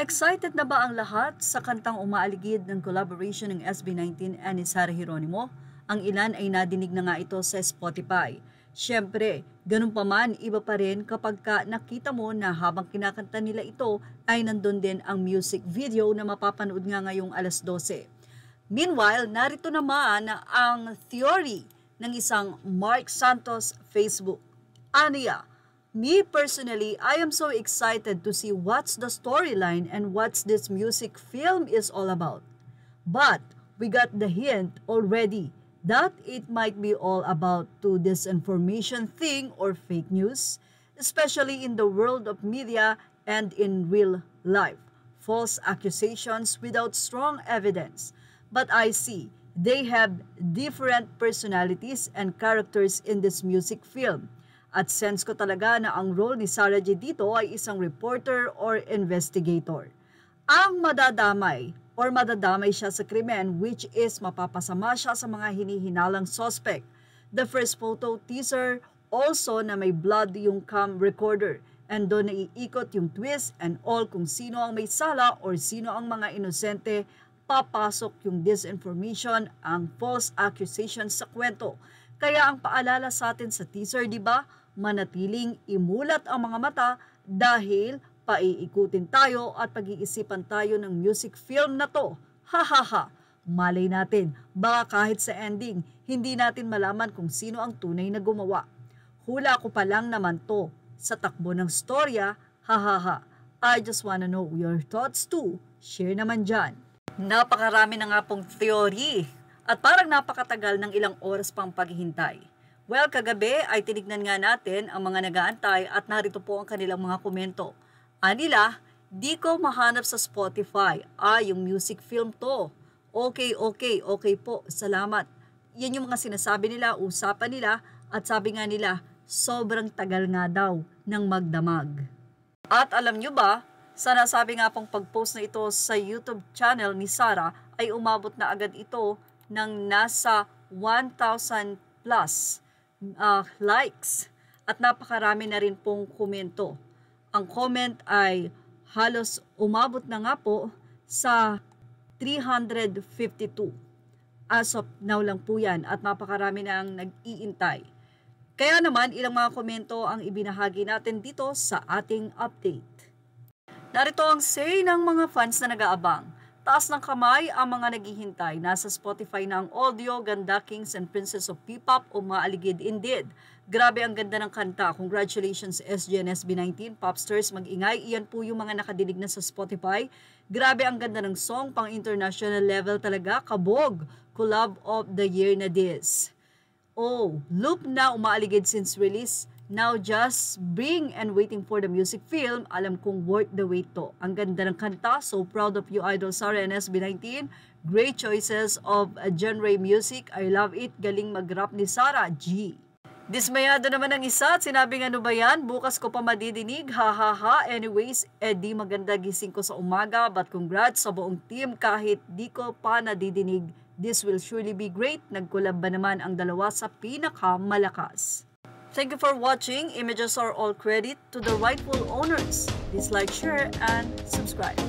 Excited na ba ang lahat sa kantang umaaligid ng collaboration ng SB19 and ni Sarah Geronimo? Ang ilan ay nadinig na nga ito sa Spotify. Siyempre, ganun pa man, iba pa rin kapag nakita mo na habang kinakanta nila ito ay nandun din ang music video na mapapanood nga ngayong alas 12. Meanwhile, narito naman ang theory ng isang Mark Santos Facebook. Aniya, me personally, I am so excited to see what's the storyline and what's this music film is all about. But we got the hint already that it might be all about to disinformation thing or fake news, especially in the world of media and in real life. False accusations without strong evidence. But I see they have different personalities and characters in this music film. At sense ko talaga na ang role ni Sarah G dito ay isang reporter or investigator. Ang madadamay siya sa krimen, which is mapapasama siya sa mga hinihinalang suspect. The first photo teaser also na may blood yung cam recorder and doon naiikot yung twist and all kung sino ang may sala or sino ang mga inosente, papasok yung disinformation, ang false accusations sa kwento. Kaya ang paalala sa atin sa teaser, di ba? Manatiling imulat ang mga mata dahil paiikutin tayo at pag-iisipan tayo ng music film na to. Ha ha ha! Malay natin, baka kahit sa ending, hindi natin malaman kung sino ang tunay na gumawa. Hula ko pa lang naman to sa takbo ng storya, ha ha ha. I just wanna know your thoughts too. Share naman dyan. Napakarami na nga pong theory at parang napakatagal ng ilang oras pang paghihintay. Well, kagabi ay tinignan nga natin ang mga nag-aantay at narito po ang kanilang mga komento. Anila, di ko mahanap sa Spotify. Yung music film to. Okay po, salamat. Yan yung mga sinasabi nila, usapan nila at sabi nga nila, sobrang tagal nga daw ng magdamag. At alam nyo ba, sa nasabi nga pong pag-post na ito sa YouTube channel ni Sarah ay umabot na agad ito ng nasa 1,000 plus likes at napakarami na rin pong komento. Ang comment ay halos umabot na nga po sa 352. As of now lang po yan at napakarami na ang nag-iintay. Kaya naman ilang mga komento ang ibinahagi natin dito sa ating update. Narito ang say ng mga fans na nag-aabang. Taas ng kamay ang mga naghihintay. Nasa Spotify na ang audio, ganda Kings and Princess of P-Pop o maaligid indeed. Grabe ang ganda ng kanta. Congratulations SG and SB19, Popsters, mag-ingay. Iyan po yung mga nakadinig na sa Spotify. Grabe ang ganda ng song, pang international level talaga. Kabog, collab of the year na this. Oh, loop na umaaligid since release. Now just bring and waiting for the music film. Alam kong worth the wait to. Ang ganda ng kanta. So proud of you, Idol Sarah and SB19. Great choices of genre music. I love it. Galing mag-rap ni Sarah G. Dismayado naman ang isa at sinabing ano ba yan? Bukas ko pa madidinig. Ha ha ha. Anyways, di maganda gising ko sa umaga. But congrats sa buong team kahit di ko pa nadidinig. This will surely be great. Nagkulab ba naman ang dalawa sa pinakamalakas? Thank you for watching. Images are all credit to the rightful owners. Please like, share, and subscribe.